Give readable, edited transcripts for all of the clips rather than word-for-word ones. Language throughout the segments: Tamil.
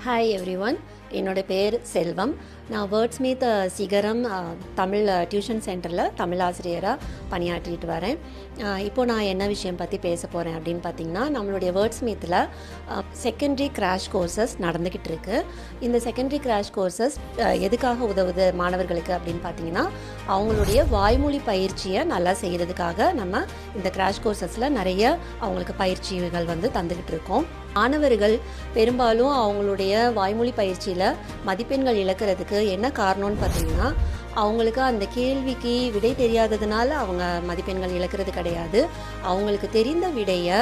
ஹாய் எவ்ரிஒன், என்னோட பேர் செல்வம். நான் வேர்ட்ஸ்மீத் சிகரம் தமிழ் டியூஷன் சென்டரில் தமிழ் ஆசிரியராக பணியாற்றிட்டு வரேன். இப்போது நான் என்ன விஷயம் பற்றி பேச போகிறேன் அப்படின்னு பார்த்திங்கன்னா, நம்மளுடைய வேர்ட்ஸ்மீத்தில் செகண்டரி கிராஷ் கோர்சஸ் நடந்துக்கிட்டு இருக்குது. இந்த செகண்டரி கிராஷ் கோர்சஸ் எதுக்காக உதவுது மாணவர்களுக்கு அப்படின்னு பார்த்திங்கன்னா, அவங்களுடைய வாய்மொழி பயிற்சியை நல்லா செய்கிறதுக்காக நம்ம இந்த கிராஷ் கோர்சஸில் நிறைய அவங்களுக்கு பயிற்சிகள் தந்துக்கிட்டு இருக்கோம். மாணவர்கள் பெரும்பாலும் அவங்களுடைய வாய்மொழி பயிற்சியில் மதிப்பெண்கள் இழக்கிறதுக்கு என்ன காரணம்னு பார்த்தீங்கன்னா, அவங்களுக்கு அந்த கேள்விக்கு விடை தெரியாததுனால அவங்க மதிப்பெண்கள் இழக்கிறது கிடையாது. அவங்களுக்கு தெரிந்த விடையை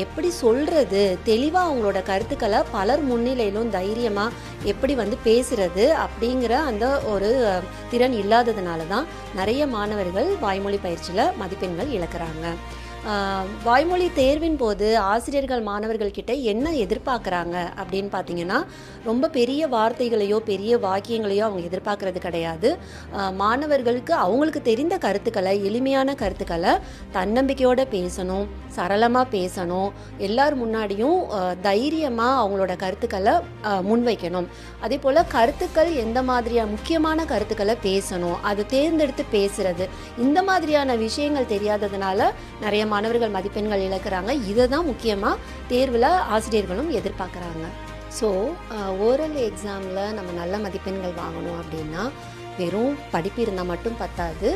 எப்படி சொல்கிறது, தெளிவாக அவங்களோட கருத்துக்களை பலர் முன்னிலையிலும் தைரியமாக எப்படி பேசுகிறது அப்படிங்கிற அந்த ஒரு திறன் இல்லாததுனால தான் நிறைய மாணவர்கள் வாய்மொழி பயிற்சியில் மதிப்பெண்கள் இழக்கிறாங்க. வாய்மொழி தேர்வின் போது ஆசிரியர்கள் மாணவர்கள்கிட்ட என்ன எதிர்பார்க்குறாங்க அப்படின்னு பார்த்தீங்கன்னா, ரொம்ப பெரிய வார்த்தைகளையோ பெரிய வாக்கியங்களையோ அவங்க எதிர்பார்க்கறது கிடையாது. மாணவர்களுக்கு அவங்களுக்கு தெரிந்த கருத்துக்களை, எளிமையான கருத்துக்களை தன்னம்பிக்கையோடு பேசணும், சரளமாக பேசணும், எல்லார் முன்னாடியும் தைரியமாக அவங்களோட கருத்துக்களை முன்வைக்கணும். அதே போல் கருத்துக்கள் எந்த மாதிரியான முக்கியமான கருத்துக்களை பேசணும், அதை தேர்ந்தெடுத்து பேசுறது, இந்த மாதிரியான விஷயங்கள் தெரியாததுனால நிறைய மாணவர்கள் மதிப்பெண்கள் இழக்கிறாங்க. இதை தான் முக்கியமாக தேர்வில் ஆசிரியர்களும் எதிர்பார்க்குறாங்க. ஸோ ஓரல் எக்ஸாமில் நம்ம நல்ல மதிப்பெண்கள் வாங்கணும் அப்படின்னா வெறும் படிப்பு இருந்தால் மட்டும் பத்தாது.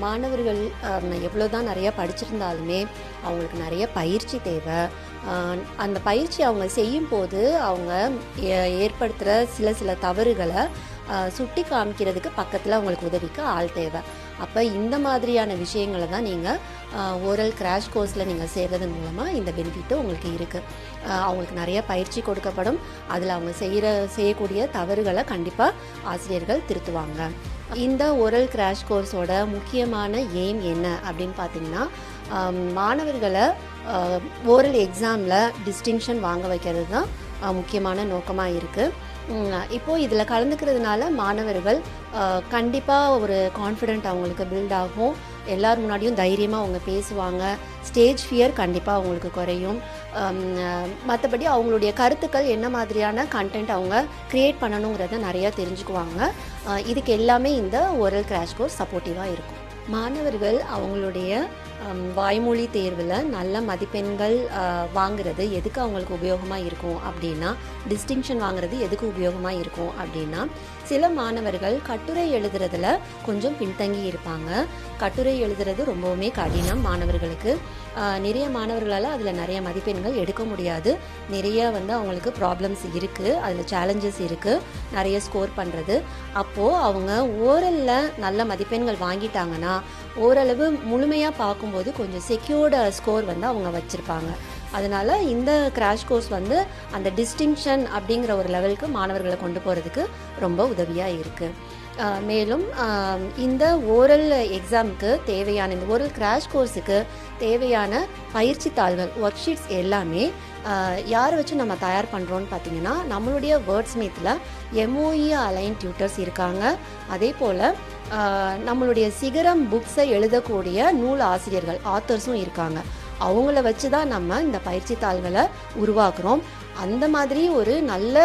மாணவர்கள் எவ்வளோ தான் நிறையா படிச்சிருந்தாலுமே அவங்களுக்கு நிறைய பயிற்சி தேவை. அந்த பயிற்சி அவங்க செய்யும்போது அவங்க ஏற்படுத்துகிற சில தவறுகளை சுட்டி காமிக்கிறதுக்கு பக்கத்தில் அவங்களுக்கு உதவிக்கு ஆள் தேவை. அப்போ இந்த மாதிரியான விஷயங்களை தான் நீங்கள் ஓரல் கிராஷ் கோர்ஸில் நீங்கள் சேர்றதன் மூலமாக இந்த பெனிஃபிட்டு உங்களுக்கு இருக்குது. அவங்களுக்கு நிறைய பயிற்சி கொடுக்கப்படும். அதில் அவங்க செய்யக்கூடிய தவறுகளை கண்டிப்பாக ஆசிரியர்கள் திருத்துவாங்க. இந்த ஓரல் கிராஷ் கோர்ஸோட முக்கியமான எய்ம் என்ன அப்படின்னு பார்த்தீங்கன்னா, மாணவர்களை ஓரல் எக்ஸாமில் டிஸ்டிங்ஷன் வாங்க வைக்கிறது தான் முக்கியமான நோக்கமாக இருக்குது. இப்போது இதில் கலந்துக்கிறதுனால மாணவர்கள் கண்டிப்பாக ஒரு கான்ஃபிடென்ட் அவங்களுக்கு பில்ட் ஆகும். எல்லார் முன்னாடியும் தைரியமாக அவங்க பேசுவாங்க. ஸ்டேஜ் ஃபியர் கண்டிப்பாக அவங்களுக்கு குறையும். மற்றபடி அவங்களுடைய கருத்துக்கள் என்ன மாதிரியான கண்டென்ட் அவங்க க்ரியேட் பண்ணணுங்கிறத நிறையா தெரிஞ்சுக்குவாங்க. இதுக்கு எல்லாமே இந்த ஓரல் கிராஷ் கோர்ஸ் சப்போர்ட்டிவாக இருக்கும். மாணவர்கள் அவங்களுடைய வாய்மொழி தேர்வில் நல்ல மதிப்பெண்கள் வாங்குறது எதுக்கு அவங்களுக்கு உபயோகமாக இருக்கும் அப்படின்னா, டிஸ்டிங்ஷன் வாங்குறது எதுக்கு உபயோகமாக இருக்கும் அப்படின்னா, சில மாணவர்கள் கட்டுரை எழுதுறதுல கொஞ்சம் பின்தங்கி இருப்பாங்க. கட்டுரை எழுதுறது ரொம்பவுமே கடினம் மாணவர்களுக்கு. நிறைய மாணவர்களால் அதில் நிறைய மதிப்பெண்கள் எடுக்க முடியாது. நிறைய அவங்களுக்கு ப்ராப்ளம்ஸ் இருக்குது, அதில் சேலஞ்சஸ் இருக்குது நிறைய ஸ்கோர் பண்ணுறது. அப்போது அவங்க ஓரலில் நல்ல மதிப்பெண்கள் வாங்கிட்டாங்கன்னா ஓரளவு முழுமையாக பார்க்கும்போது கொஞ்சம் செக்யூர்டு ஸ்கோர் அவங்க வச்சுருப்பாங்க. அதனால் இந்த கிராஷ் கோர்ஸ் அந்த டிஸ்டிங்ஷன் அப்படிங்கிற ஒரு லெவலுக்கு மாணவர்களை கொண்டு போகிறதுக்கு ரொம்ப உதவியாக இருக்குது. மேலும் இந்த ஓரல் எக்ஸாமுக்கு தேவையான இந்த ஓரல் கிராஷ் கோர்ஸுக்கு தேவையான பயிற்சி தாள்கள், ஒர்க் ஷீட்ஸ் எல்லாமே யாரை வச்சு நம்ம தயார் பண்ணுறோன்னு பார்த்தீங்கன்னா, நம்மளுடைய வேர்ட்ஸ்மீத்தில் MOE அலைன் டியூட்டர்ஸ் இருக்காங்க. அதே போல் நம்மளுடைய சிகரம் புக்ஸை எழுதக்கூடிய நூல் ஆசிரியர்கள், ஆத்தர்ஸும் இருக்காங்க. அவங்கள வச்சு தான் நம்ம இந்த பயிற்சி தாள்களை உருவாக்குறோம். அந்த மாதிரி ஒரு நல்ல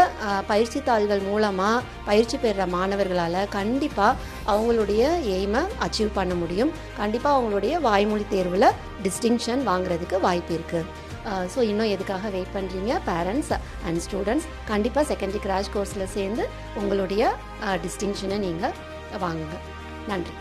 பயிற்சி தாள்கள் மூலமாக பயிற்சி பெறுற மாணவர்களால் கண்டிப்பாக அவங்களுடைய எய்மை அச்சீவ் பண்ண முடியும். கண்டிப்பாக அவங்களுடைய வாய்மொழி தேர்வில் டிஸ்டிங்ஷன் வாங்குறதுக்கு வாய்ப்பு இருக்குது. ஸோ இன்னும் எதுக்காக வெயிட் பண்ணுறீங்க? பேரண்ட்ஸ் அண்ட் ஸ்டூடெண்ட்ஸ் கண்டிப்பாக செகண்டரி கிராஷ் கோர்ஸில் சேர்ந்து உங்களுடைய டிஸ்டிங்ஷனை நீங்கள் வாங்குங்க. நன்றி.